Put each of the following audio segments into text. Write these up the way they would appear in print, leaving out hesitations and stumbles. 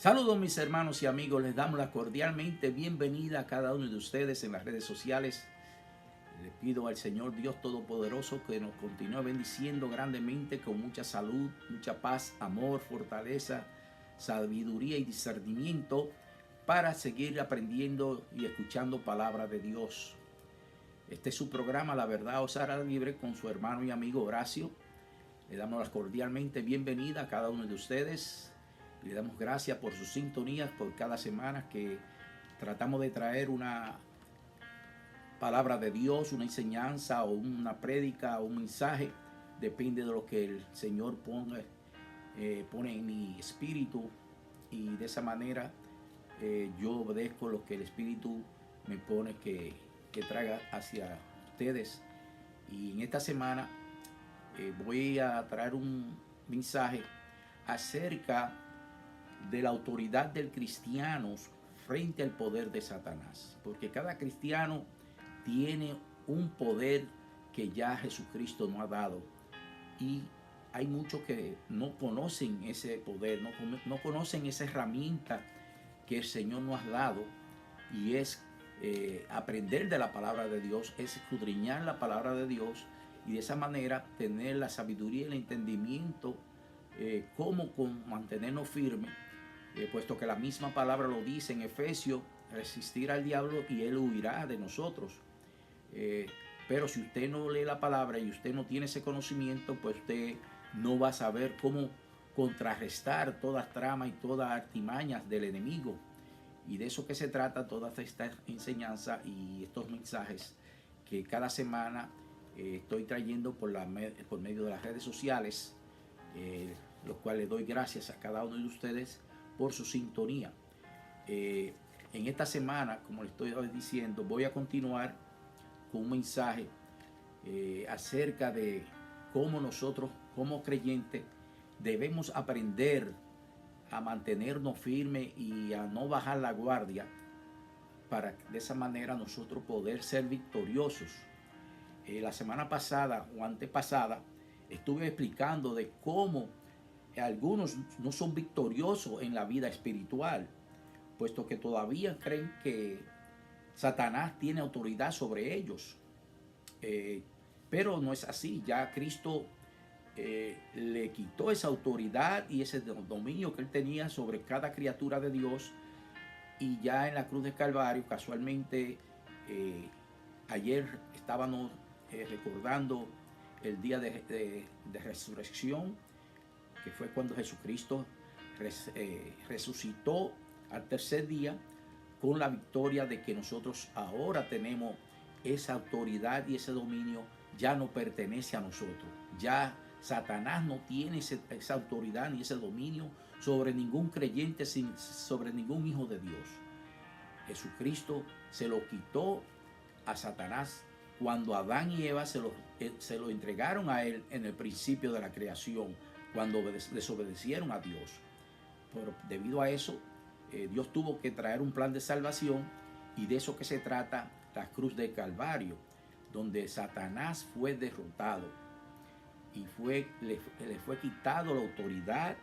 Saludos mis hermanos y amigos, les damos la cordialmente bienvenida a cada uno de ustedes en las redes sociales. Les pido al Señor Dios Todopoderoso que nos continúe bendiciendo grandemente con mucha salud, mucha paz, amor, fortaleza, sabiduría y discernimiento para seguir aprendiendo y escuchando palabra de Dios. Este es su programa La Verdad os hará libre con su hermano y amigo Horacio. Le damos la cordialmente bienvenida a cada uno de ustedes. Le damos gracias por sus sintonías por cada semana que tratamos de traer una palabra de Dios, una enseñanza o una prédica o un mensaje. Depende de lo que el Señor pone en mi espíritu, y de esa manera yo obedezco lo que el Espíritu me pone que traiga hacia ustedes. Y en esta semana voy a traer un mensaje acerca de la autoridad del cristiano frente al poder de Satanás, porque cada cristiano tiene un poder que ya Jesucristo nos ha dado, y hay muchos que no conocen ese poder, no conocen esa herramienta que el Señor nos ha dado, y es aprender de la palabra de Dios, es escudriñar la palabra de Dios, y de esa manera tener la sabiduría y el entendimiento cómo mantenernos firmes, puesto que la misma palabra lo dice en Efesios: resistir al diablo y él huirá de nosotros. Pero si usted no lee la palabra y usted no tiene ese conocimiento, pues usted no va a saber cómo contrarrestar todas tramas y todas artimañas del enemigo. Y de eso que se trata toda esta enseñanza y estos mensajes que cada semana estoy trayendo por medio de las redes sociales, los cuales le doy gracias a cada uno de ustedes por su sintonía. En esta semana, como les estoy diciendo, voy a continuar con un mensaje acerca de cómo nosotros, como creyentes, debemos aprender a mantenernos firmes y a no bajar la guardia, para de esa manera nosotros poder ser victoriosos. La semana pasada o antepasada estuve explicando de cómo algunos no son victoriosos en la vida espiritual, puesto que todavía creen que Satanás tiene autoridad sobre ellos. Pero no es así. Ya Cristo le quitó esa autoridad y ese dominio que él tenía sobre cada criatura de Dios. Y ya en la cruz de Calvario, casualmente, ayer estábamos recordando el día de resurrección, que fue cuando Jesucristo resucitó al tercer día, con la victoria de que nosotros ahora tenemos esa autoridad, y ese dominio ya no pertenece a nosotros. Ya Satanás no tiene esa autoridad ni ese dominio sobre ningún creyente, sobre ningún hijo de Dios. Jesucristo se lo quitó a Satanás cuando Adán y Eva se lo entregaron a él en el principio de la creación, cuando desobedecieron a Dios. Pero debido a eso, Dios tuvo que traer un plan de salvación, y de eso que se trata la cruz de Calvario, donde Satanás fue derrotado y le fue quitado la autoridad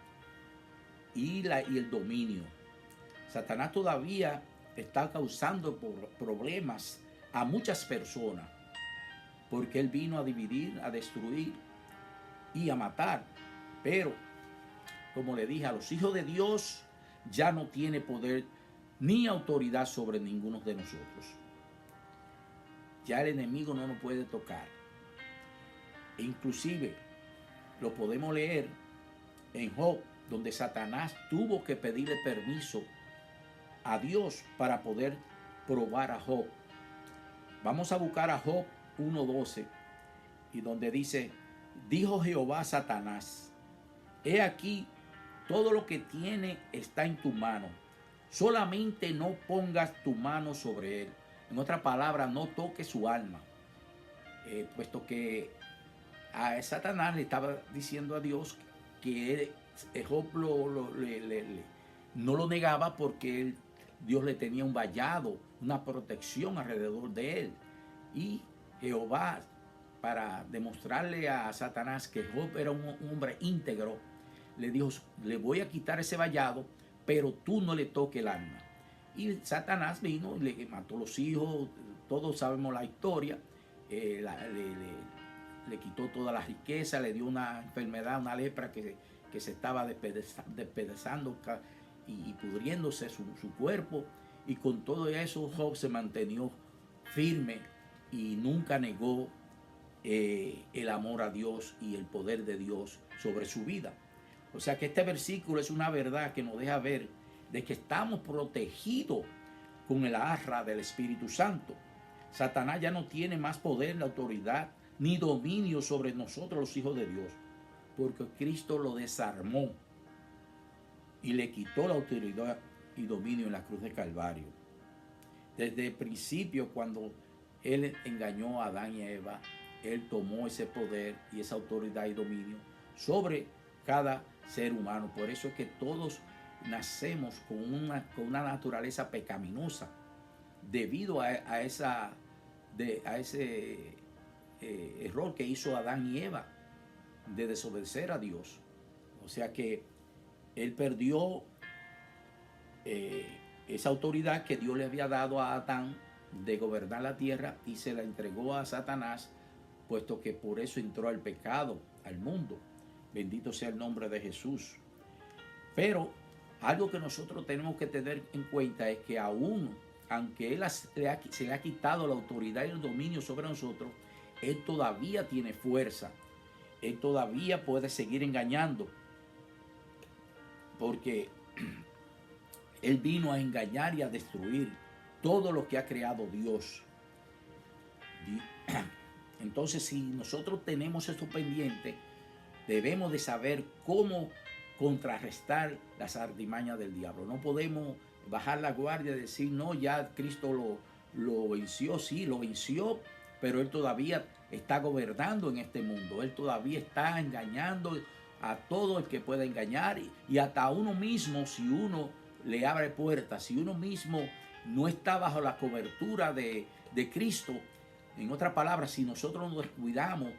y el dominio. Satanás todavía está causando problemas a muchas personas, porque él vino a dividir, a destruir y a matar. Pero, como le dije, a los hijos de Dios ya no tiene poder ni autoridad sobre ninguno de nosotros. Ya el enemigo no nos puede tocar. E inclusive lo podemos leer en Job, donde Satanás tuvo que pedirle permiso a Dios para poder probar a Job. Vamos a buscar a Job 1:12, y donde dice: dijo Jehová a Satanás: he aquí, todo lo que tiene está en tu mano, solamente no pongas tu mano sobre él. En otra palabra, no toques su alma. Puesto que a Satanás le estaba diciendo a Dios que Job no lo negaba, porque Dios le tenía un vallado, una protección alrededor de él. Y Jehová, para demostrarle a Satanás que Job era un hombre íntegro, le dijo: le voy a quitar ese vallado pero tú no le toques el alma. Y Satanás vino y le mató los hijos, todos sabemos la historia, le quitó toda la riqueza, le dio una enfermedad, una lepra que se estaba despedazando y pudriéndose su cuerpo. Y con todo eso Job se mantenió firme y nunca negó el amor a Dios y el poder de Dios sobre su vida. O sea que este versículo es una verdad que nos deja ver de que estamos protegidos con el arra del Espíritu Santo. Satanás ya no tiene más poder, la autoridad ni dominio sobre nosotros los hijos de Dios, porque Cristo lo desarmó y le quitó la autoridad y dominio en la cruz de Calvario. Desde el principio, cuando Él engañó a Adán y a Eva, Él tomó ese poder y esa autoridad y dominio sobre cada ser humano. Por eso es que todos nacemos con una naturaleza pecaminosa debido a ese error que hizo Adán y Eva de desobedecer a Dios. O sea que Él perdió esa autoridad que Dios le había dado a Adán de gobernar la tierra y se la entregó a Satanás, puesto que por eso entró el pecado al mundo. Bendito sea el nombre de Jesús. Pero algo que nosotros tenemos que tener en cuenta es que aún, aunque se le ha quitado la autoridad y el dominio sobre nosotros, Él todavía tiene fuerza. Él todavía puede seguir engañando. Porque Él vino a engañar y a destruir todo lo que ha creado Dios. Entonces, si nosotros tenemos esto pendiente, debemos de saber cómo contrarrestar las artimañas del diablo. No podemos bajar la guardia y decir, no, ya Cristo lo venció. Sí, lo venció, pero Él todavía está gobernando en este mundo. Él todavía está engañando a todo el que pueda engañar y hasta a uno mismo, si uno le abre puertas, si uno mismo no está bajo la cobertura de Cristo. En otras palabras, si nosotros nos descuidamos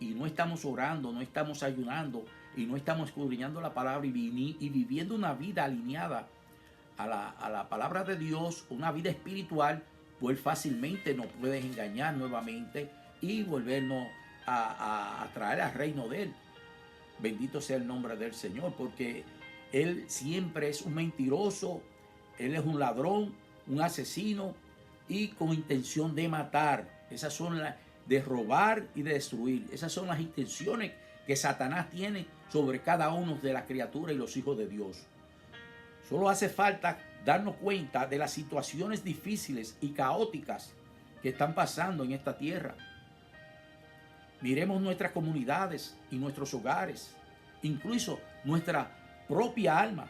y no estamos orando, no estamos ayunando y no estamos escudriñando la palabra y viviendo una vida alineada a la palabra de Dios, una vida espiritual, pues fácilmente nos puedes engañar nuevamente y volvernos a traer al reino de Él. Bendito sea el nombre del Señor, porque Él siempre es un mentiroso, Él es un ladrón, un asesino y con intención de matar. Esas son las de robar y de destruir. Esas son las intenciones que Satanás tiene sobre cada uno de las criaturas y los hijos de Dios. Solo hace falta darnos cuenta de las situaciones difíciles y caóticas que están pasando en esta tierra. Miremos nuestras comunidades y nuestros hogares, incluso nuestra propia alma,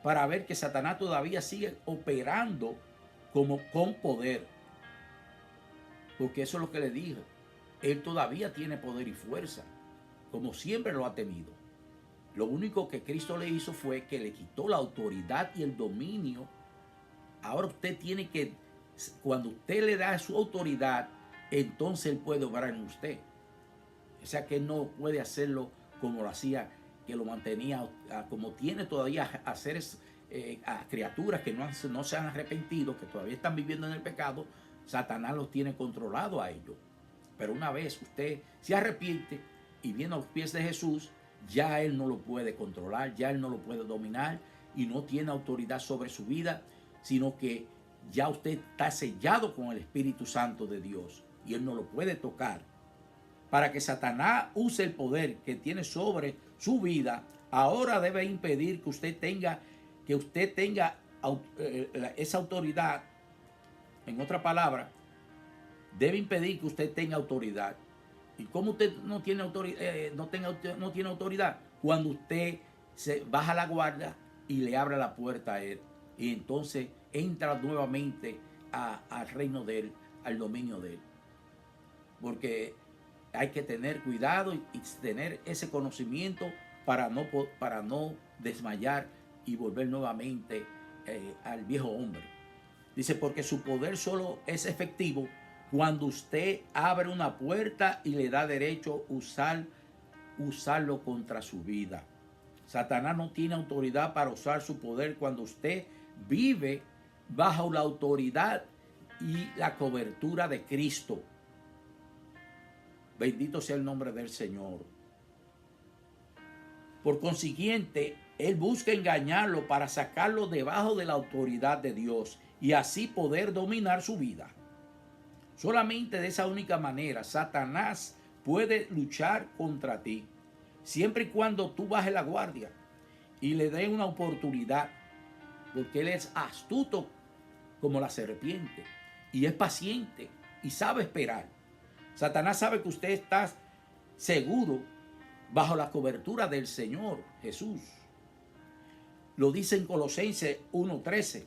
para ver que Satanás todavía sigue operando con poder. Porque eso es lo que le dije. Él todavía tiene poder y fuerza, como siempre lo ha tenido. Lo único que Cristo le hizo fue que le quitó la autoridad y el dominio. Ahora usted tiene que, cuando usted le da su autoridad, entonces Él puede obrar en usted. O sea que Él no puede hacerlo como lo hacía, que lo mantenía, como tiene todavía a seres, a criaturas que no se han arrepentido, que todavía están viviendo en el pecado. Satanás los tiene controlado a ellos. Pero una vez usted se arrepiente y viene a los pies de Jesús, ya Él no lo puede controlar, ya Él no lo puede dominar y no tiene autoridad sobre su vida, sino que ya usted está sellado con el Espíritu Santo de Dios y Él no lo puede tocar. Para que Satanás use el poder que tiene sobre su vida, ahora debe impedir que usted tenga esa autoridad. En otra palabra, debe impedir que usted tenga autoridad. ¿Y cómo usted no tiene autoridad? Cuando usted se baja la guardia y le abre la puerta a Él. Y entonces entra nuevamente al reino de Él, al dominio de Él. Porque hay que tener cuidado y tener ese conocimiento para no desmayar y volver nuevamente al viejo hombre. Dice, porque su poder solo es efectivo cuando usted abre una puerta y le da derecho a usarlo contra su vida. Satanás no tiene autoridad para usar su poder cuando usted vive bajo la autoridad y la cobertura de Cristo. Bendito sea el nombre del Señor. Por consiguiente, él busca engañarlo para sacarlo debajo de la autoridad de Dios y así poder dominar su vida. Solamente de esa única manera Satanás puede luchar contra ti, siempre y cuando tú bajes la guardia y le des una oportunidad, porque él es astuto como la serpiente y es paciente y sabe esperar. Satanás sabe que usted está seguro bajo la cobertura del Señor Jesús. Lo dice en Colosenses 1:13.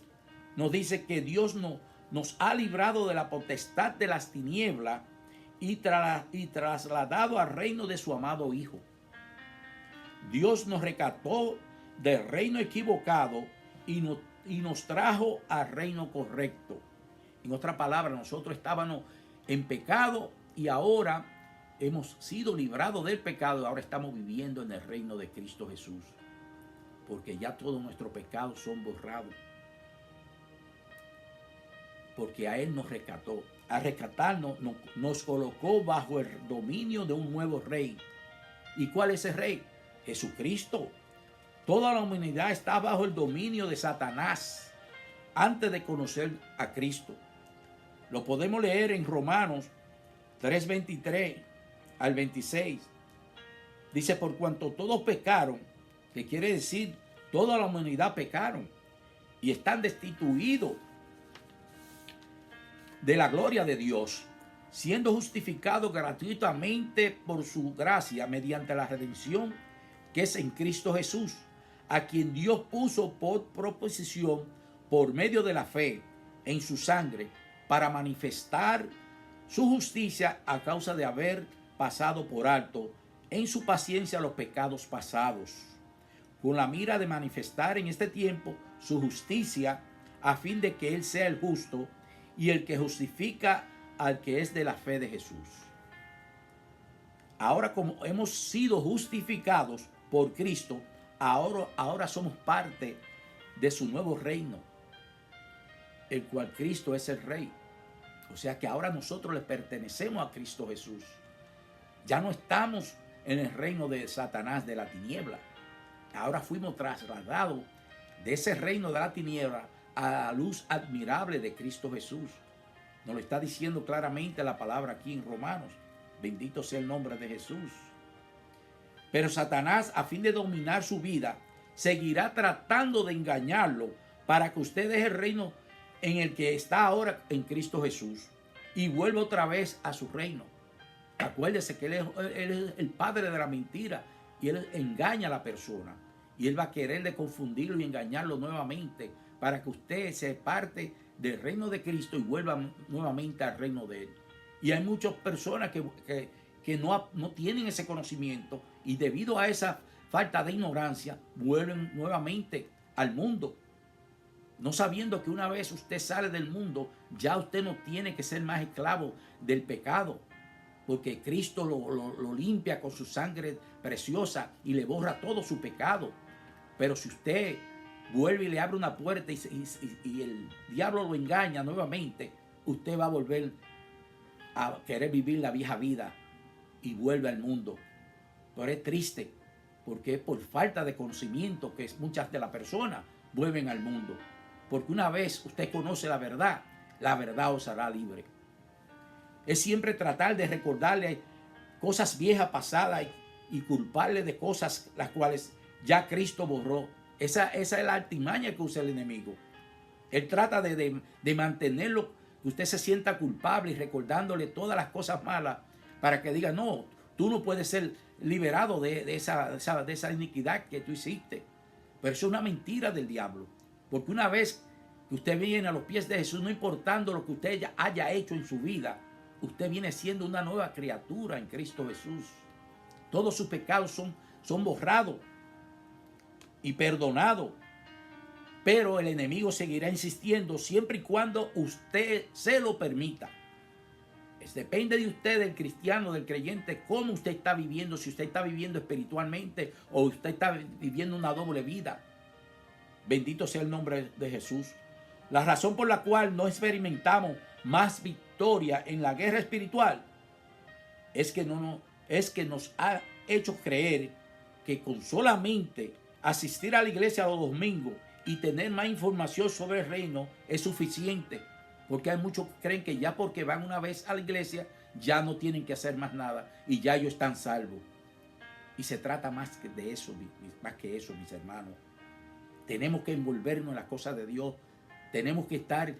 Nos dice que Dios nos ha librado de la potestad de las tinieblas y trasladado al reino de su amado Hijo. Dios nos rescató del reino equivocado y nos trajo al reino correcto. En otras palabras, nosotros estábamos en pecado y ahora hemos sido librados del pecado y ahora estamos viviendo en el reino de Cristo Jesús. Porque ya todos nuestros pecados son borrados. Porque a Él nos rescató. Al rescatarnos, nos colocó bajo el dominio de un nuevo rey. ¿Y cuál es ese rey? Jesucristo. Toda la humanidad está bajo el dominio de Satanás antes de conocer a Cristo. Lo podemos leer en Romanos 3:23 al 26. Dice, por cuanto todos pecaron, que quiere decir toda la humanidad pecaron y están destituidos de la gloria de Dios, siendo justificados gratuitamente por su gracia mediante la redención que es en Cristo Jesús, a quien Dios puso por proposición por medio de la fe en su sangre para manifestar su justicia a causa de haber pasado por alto en su paciencia los pecados pasados, con la mira de manifestar en este tiempo su justicia, a fin de que Él sea el justo y el que justifica al que es de la fe de Jesús. Ahora, como hemos sido justificados por Cristo, ahora somos parte de su nuevo reino, el cual Cristo es el Rey. O sea que ahora nosotros le pertenecemos a Cristo Jesús. Ya no estamos en el reino de Satanás, de la tiniebla. Ahora fuimos trasladados de ese reino de la tiniebla a la luz admirable de Cristo Jesús. Nos lo está diciendo claramente la palabra aquí en Romanos. Bendito sea el nombre de Jesús. Pero Satanás, a fin de dominar su vida, seguirá tratando de engañarlo para que usted deje el reino en el que está ahora en Cristo Jesús y vuelva otra vez a su reino. Acuérdese que él es el padre de la mentira y él engaña a la persona. Y él va a querer de confundirlo y engañarlo nuevamente para que usted se parte del reino de Cristo y vuelva nuevamente al reino de él. Y hay muchas personas que no tienen ese conocimiento y debido a esa falta de ignorancia vuelven nuevamente al mundo. No sabiendo que una vez usted sale del mundo, ya usted no tiene que ser más esclavo del pecado. Porque Cristo lo limpia con su sangre preciosa y le borra todo su pecado. Pero si usted vuelve y le abre una puerta y el diablo lo engaña nuevamente, usted va a volver a querer vivir la vieja vida y vuelve al mundo. Pero es triste porque es por falta de conocimiento que muchas de las personas vuelven al mundo. Porque una vez usted conoce la verdad os hará libre. Es siempre tratar de recordarle cosas viejas pasadas y culparle de cosas las cuales ya Cristo borró. Esa es la artimaña que usa el enemigo. Él trata de mantenerlo, que usted se sienta culpable y recordándole todas las cosas malas para que diga, no, tú no puedes ser liberado de esa iniquidad que tú hiciste. Pero eso es una mentira del diablo. Porque una vez que usted viene a los pies de Jesús, no importando lo que usted ya haya hecho en su vida, usted viene siendo una nueva criatura en Cristo Jesús. Todos sus pecados son borrados y perdonados. Pero el enemigo seguirá insistiendo siempre y cuando usted se lo permita. Depende de usted, del cristiano, del creyente, cómo usted está viviendo, si usted está viviendo espiritualmente o usted está viviendo una doble vida. Bendito sea el nombre de Jesús. La razón por la cual no experimentamos más victoria en la guerra espiritual es que nos ha hecho creer que con solamente asistir a la iglesia los domingos y tener más información sobre el reino es suficiente. Porque hay muchos que creen que ya porque van una vez a la iglesia ya no tienen que hacer más nada y ya ellos están salvos. Y se trata más de eso, más que eso, mis hermanos. Tenemos que envolvernos en las cosas de Dios. Tenemos que estar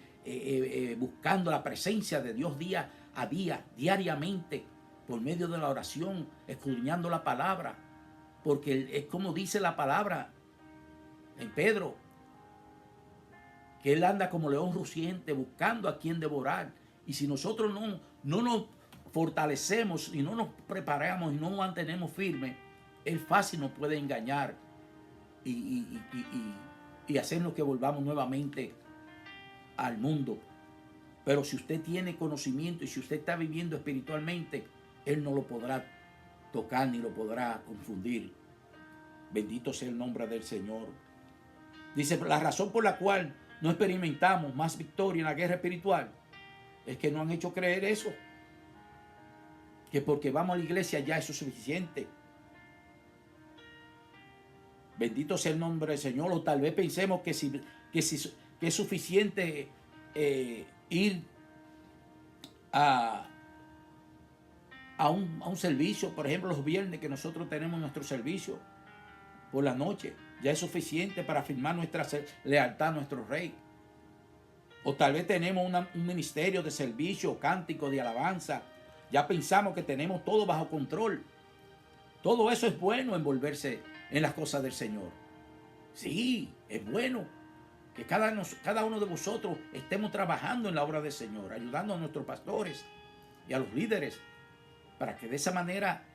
buscando la presencia de Dios día a día, diariamente, por medio de la oración, escudriñando la palabra. Porque es como dice la palabra en Pedro, que él anda como león rugiente buscando a quien devorar. Y si nosotros no nos fortalecemos y no nos preparamos y no nos mantenemos firmes, él fácil nos puede engañar y hacernos que volvamos nuevamente al mundo. Pero si usted tiene conocimiento y si usted está viviendo espiritualmente, él no lo podrá tocar ni lo podrá confundir. Bendito sea el nombre del Señor. Dice, la razón por la cual no experimentamos más victoria en la guerra espiritual es que nos han hecho creer eso, que porque vamos a la iglesia ya eso es suficiente. Bendito sea el nombre del Señor. O tal vez pensemos que es suficiente ir a un servicio, por ejemplo los viernes que nosotros tenemos nuestro servicio por la noche, ya es suficiente para afirmar nuestra lealtad a nuestro Rey. O tal vez tenemos un ministerio de servicio, cántico, de alabanza, ya pensamos que tenemos todo bajo control. Todo eso es bueno, envolverse en las cosas del Señor. Sí, es bueno que cada uno de vosotros estemos trabajando en la obra del Señor, ayudando a nuestros pastores y a los líderes, para que de esa manera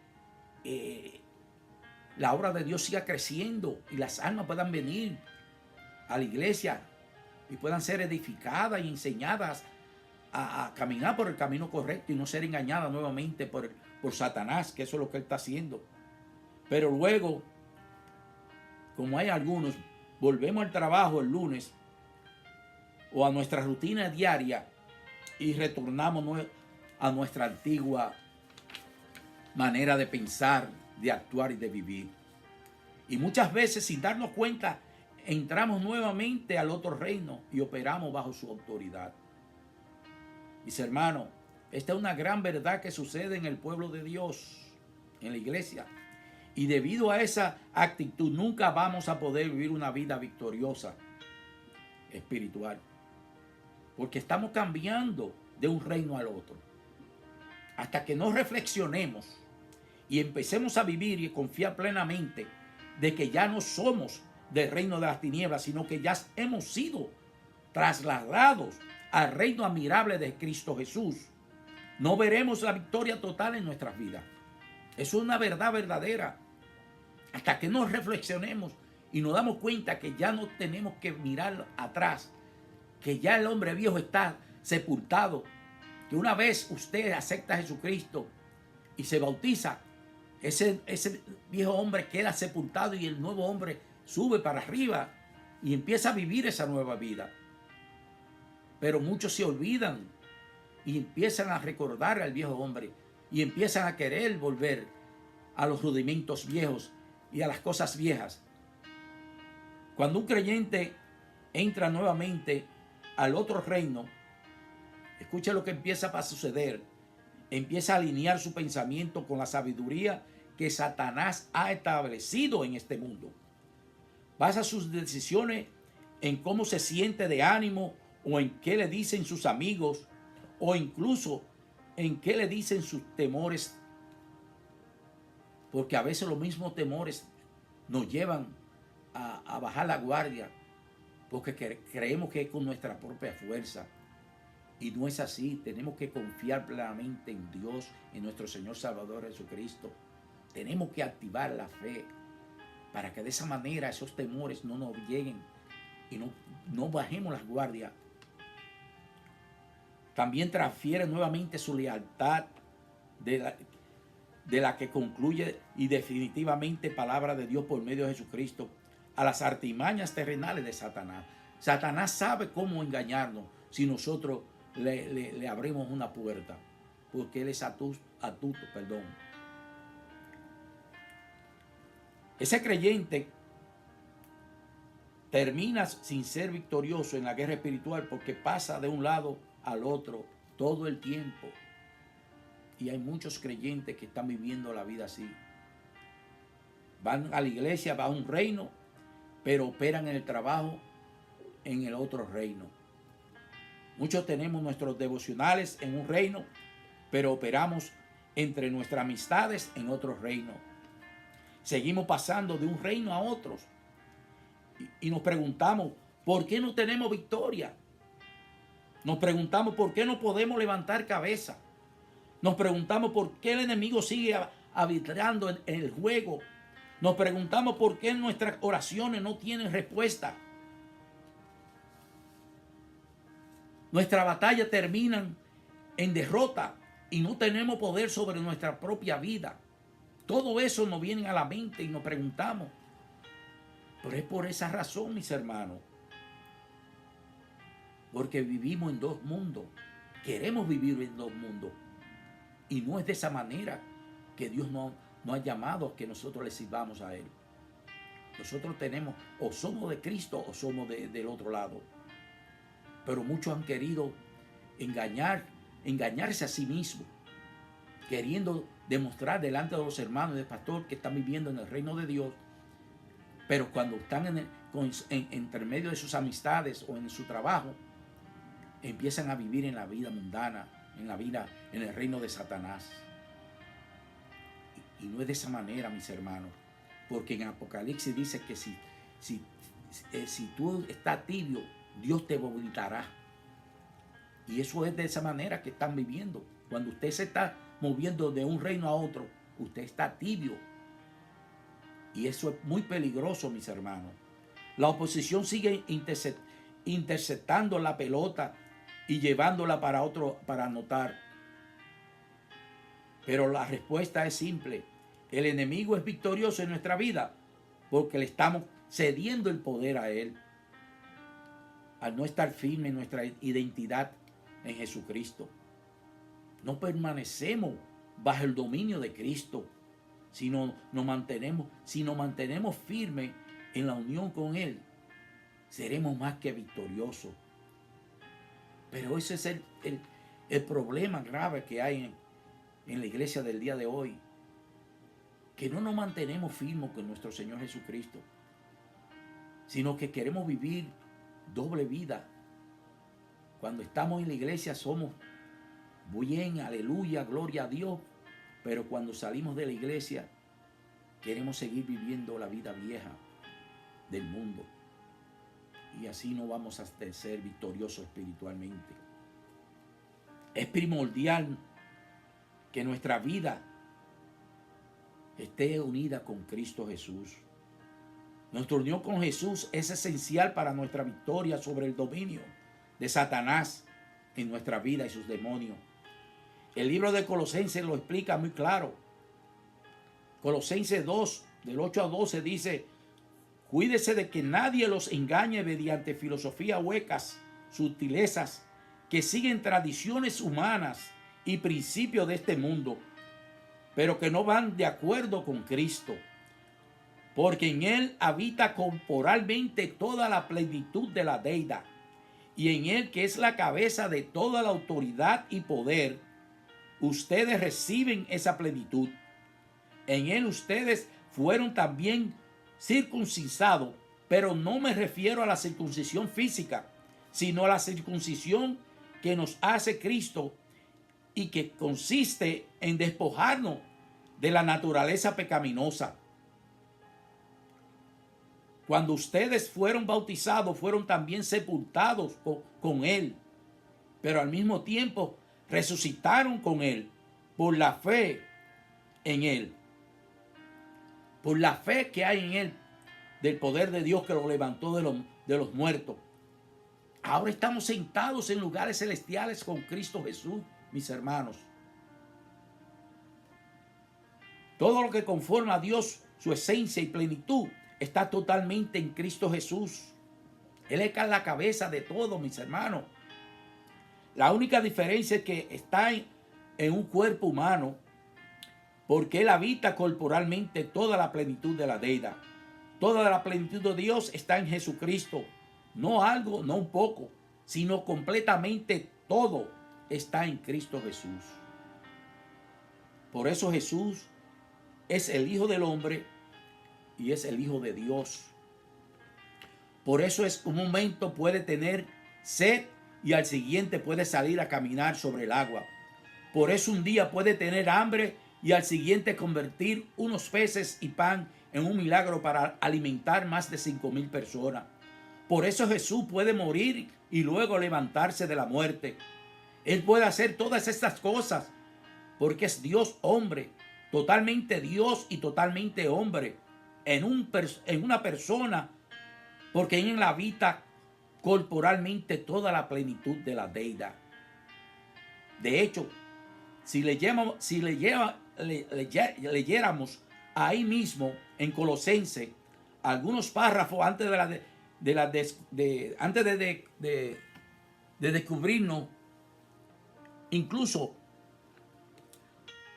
la obra de Dios siga creciendo y las almas puedan venir a la iglesia y puedan ser edificadas y enseñadas a caminar por el camino correcto y no ser engañadas nuevamente por Satanás, que eso es lo que él está haciendo. Pero luego, como hay algunos, volvemos al trabajo el lunes o a nuestra rutina diaria y retornamos a nuestra antigua manera de pensar, de actuar y de vivir. Y muchas veces, sin darnos cuenta, entramos nuevamente al otro reino y operamos bajo su autoridad. Mis hermanos, esta es una gran verdad que sucede en el pueblo de Dios, en la iglesia. Y debido a esa actitud nunca vamos a poder vivir una vida victoriosa espiritual. Porque estamos cambiando de un reino al otro. Hasta que no reflexionemos y empecemos a vivir y confiar plenamente de que ya no somos del reino de las tinieblas, sino que ya hemos sido trasladados al reino admirable de Cristo Jesús, no veremos la victoria total en nuestras vidas. Es una verdad verdadera. Hasta que nos reflexionemos y nos damos cuenta que ya no tenemos que mirar atrás, que ya el hombre viejo está sepultado, que una vez usted acepta a Jesucristo y se bautiza, ese viejo hombre queda sepultado y el nuevo hombre sube para arriba y empieza a vivir esa nueva vida. Pero muchos se olvidan y empiezan a recordar al viejo hombre y empiezan a querer volver a los rudimentos viejos y a las cosas viejas. Cuando un creyente entra nuevamente al otro reino, escucha lo que empieza a suceder. Empieza a alinear su pensamiento con la sabiduría que Satanás ha establecido en este mundo. Basa sus decisiones en cómo se siente de ánimo o en qué le dicen sus amigos o incluso en qué le dicen sus temores. Porque a veces los mismos temores nos llevan a bajar la guardia porque creemos que es con nuestra propia fuerza. Y no es así. Tenemos que confiar plenamente en Dios, en nuestro Señor Salvador Jesucristo. Tenemos que activar la fe para que de esa manera esos temores no nos lleguen y no bajemos las guardias. También transfiere nuevamente su lealtad de la que concluye y definitivamente palabra de Dios por medio de Jesucristo a las artimañas terrenales de Satanás. Satanás sabe cómo engañarnos si nosotros le abrimos una puerta, porque él es astuto. Ese creyente termina sin ser victorioso en la guerra espiritual porque pasa de un lado al otro todo el tiempo. Y hay muchos creyentes que están viviendo la vida así. Van a la iglesia, van a un reino, pero operan en el trabajo en el otro reino. Muchos tenemos nuestros devocionales en un reino, pero operamos entre nuestras amistades en otro reino. Seguimos pasando de un reino a otro. Y nos preguntamos, ¿por qué no tenemos victoria? Nos preguntamos, ¿por qué no podemos levantar cabeza? Nos preguntamos, ¿por qué el enemigo sigue arbitrando en el juego? Nos preguntamos, ¿por qué nuestras oraciones no tienen respuesta? Nuestras batallas terminan en derrota y no tenemos poder sobre nuestra propia vida. Todo eso nos viene a la mente y nos preguntamos. Pero es por esa razón, mis hermanos. Porque vivimos en dos mundos. Queremos vivir en dos mundos. Y no es de esa manera que Dios nos ha llamado a que nosotros le sirvamos a Él. Nosotros tenemos, o somos de Cristo o somos del otro lado. Pero muchos han querido engañarse a sí mismos, queriendo demostrar delante de los hermanos y del pastor que están viviendo en el reino de Dios. Pero cuando están entre medio de sus amistades o en su trabajo, empiezan a vivir en la vida mundana, en el reino de Satanás. Y no es de esa manera, mis hermanos, porque en Apocalipsis dice que si tú estás tibio, Dios te vomitará. Y eso es de esa manera que están viviendo. Cuando usted se está moviendo de un reino a otro, usted está tibio. Y eso es muy peligroso, mis hermanos. La oposición sigue interceptando la pelota y llevándola para anotar. Pero la respuesta es simple. El enemigo es victorioso en nuestra vida porque le estamos cediendo el poder a él al no estar firme en nuestra identidad en Jesucristo. No permanecemos bajo el dominio de Cristo, sino nos mantenemos firmes en la unión con Él, seremos más que victoriosos. Pero ese es el problema grave que hay en la iglesia del día de hoy, que no nos mantenemos firmes con nuestro Señor Jesucristo, sino que queremos vivir doble vida. Cuando estamos en la iglesia somos bien, aleluya, gloria a Dios, pero cuando salimos de la iglesia queremos seguir viviendo la vida vieja del mundo, y así no vamos a ser victoriosos espiritualmente. Es primordial que nuestra vida esté unida con Cristo Jesús. Nuestra unión con Jesús es esencial para nuestra victoria sobre el dominio de Satanás en nuestra vida y sus demonios. El libro de Colosenses lo explica muy claro. Colosenses 2, del 8 a 12 dice: cuídese de que nadie los engañe mediante filosofías huecas, sutilezas, que siguen tradiciones humanas y principios de este mundo, pero que no van de acuerdo con Cristo. Porque en Él habita corporalmente toda la plenitud de la deidad, y en Él, que es la cabeza de toda la autoridad y poder, ustedes reciben esa plenitud. En Él ustedes fueron también circuncidados, pero no me refiero a la circuncisión física, sino a la circuncisión que nos hace Cristo y que consiste en despojarnos de la naturaleza pecaminosa. Cuando ustedes fueron bautizados, fueron también sepultados con Él, pero al mismo tiempo resucitaron con Él por la fe en Él. Por la fe que hay en Él, del poder de Dios que lo levantó de los muertos. Ahora estamos sentados en lugares celestiales con Cristo Jesús, mis hermanos. Todo lo que conforma a Dios, su esencia y plenitud, está totalmente en Cristo Jesús. Él es la cabeza de todo, mis hermanos. La única diferencia es que está en un cuerpo humano, porque Él habita corporalmente toda la plenitud de la deidad. Toda la plenitud de Dios está en Jesucristo. No algo, no un poco, sino completamente todo está en Cristo Jesús. Por eso Jesús es el Hijo del Hombre y es el Hijo de Dios. Por eso un momento puede tener sed y al siguiente puede salir a caminar sobre el agua. Por eso un día puede tener hambre y al siguiente convertir unos peces y pan en un milagro para alimentar más de 5,000 personas. Por eso Jesús puede morir y luego levantarse de la muerte. Él puede hacer todas estas cosas porque es Dios hombre, totalmente Dios y totalmente hombre en una persona, porque en él habita corporalmente toda la plenitud de la deidad. De hecho, si leyéramos ahí mismo en Colosenses algunos párrafos antes de descubrirnos, incluso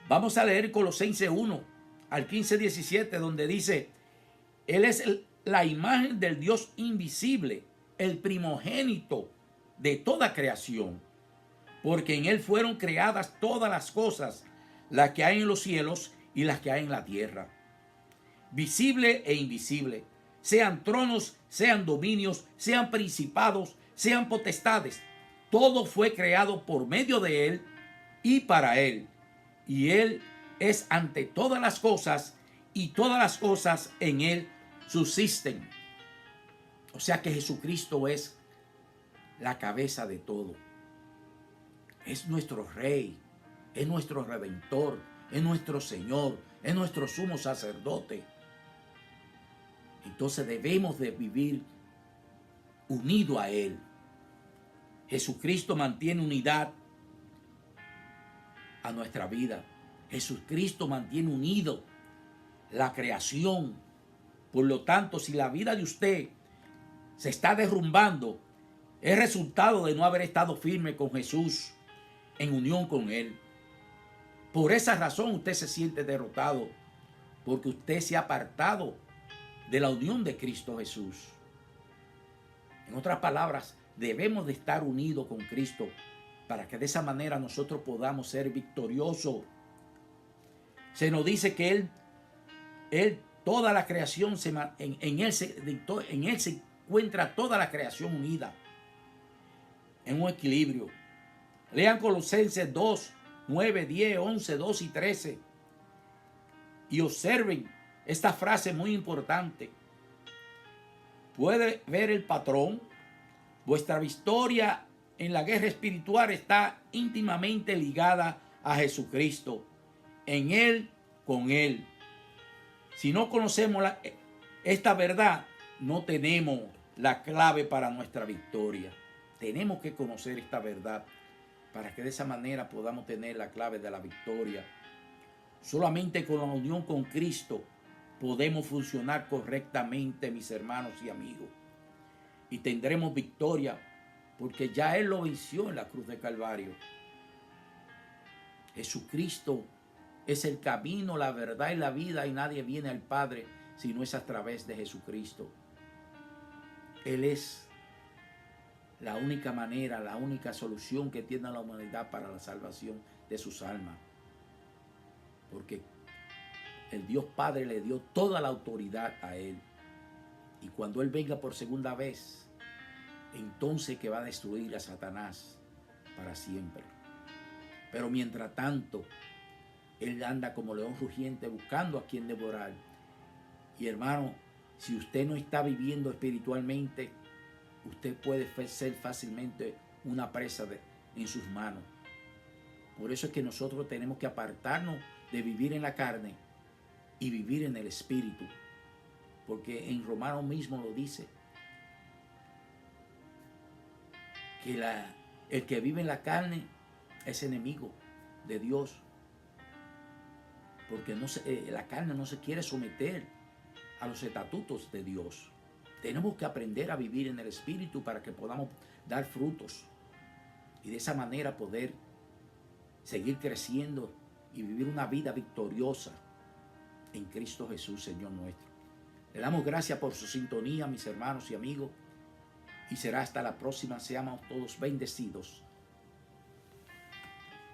vamos a leer Colosenses 1 al 15-17, donde dice: Él es la imagen del Dios invisible, el primogénito de toda creación, porque en Él fueron creadas todas las cosas, las que hay en los cielos y las que hay en la tierra, visible e invisible, sean tronos, sean dominios, sean principados, sean potestades. Todo fue creado por medio de Él y para Él. Y Él es ante todas las cosas y todas las cosas en Él subsisten. O sea que Jesucristo es la cabeza de todo. Es nuestro Rey, es nuestro Redentor, es nuestro Señor, es nuestro sumo sacerdote. Entonces debemos de vivir unido a Él. Jesucristo mantiene unidad a nuestra vida. Jesucristo mantiene unido la creación. Por lo tanto, si la vida de usted se está derrumbando, es resultado de no haber estado firme con Jesús, en unión con Él. Por esa razón usted se siente derrotado, porque usted se ha apartado de la unión de Cristo Jesús. En otras palabras, debemos de estar unidos con Cristo para que de esa manera nosotros podamos ser victoriosos. Se nos dice que Él toda la creación, en Él se encuentra toda la creación unida en un equilibrio. Lean Colosenses 2, 9, 10, 11, 2 y 13 y observen esta frase muy importante. Puede ver el patrón. Vuestra victoria en la guerra espiritual está íntimamente ligada a Jesucristo, en Él, con Él. Si no conocemos esta verdad, no tenemos la clave para nuestra victoria. Tenemos que conocer esta verdad para que de esa manera podamos tener la clave de la victoria. Solamente con la unión con Cristo podemos funcionar correctamente, mis hermanos y amigos. Y tendremos victoria porque ya Él lo venció en la cruz de Calvario. Jesucristo es el camino, la verdad y la vida, y nadie viene al Padre si no es a través de Jesucristo. Él es la única manera, la única solución que tiene la humanidad para la salvación de sus almas. Porque el Dios Padre le dio toda la autoridad a Él. Y cuando Él venga por segunda vez, entonces que va a destruir a Satanás para siempre. Pero mientras tanto, Él anda como león rugiente buscando a quien devorar. Y hermano, si usted no está viviendo espiritualmente, usted puede ser fácilmente una presa en sus manos. Por eso es que nosotros tenemos que apartarnos de vivir en la carne y vivir en el espíritu. Porque en Romanos mismo lo dice. El que vive en la carne es enemigo de Dios, porque la carne no se quiere someter a los estatutos de Dios. Tenemos que aprender a vivir en el Espíritu para que podamos dar frutos y de esa manera poder seguir creciendo y vivir una vida victoriosa en Cristo Jesús, Señor nuestro. Le damos gracias por su sintonía, mis hermanos y amigos, y será hasta la próxima. Seamos todos bendecidos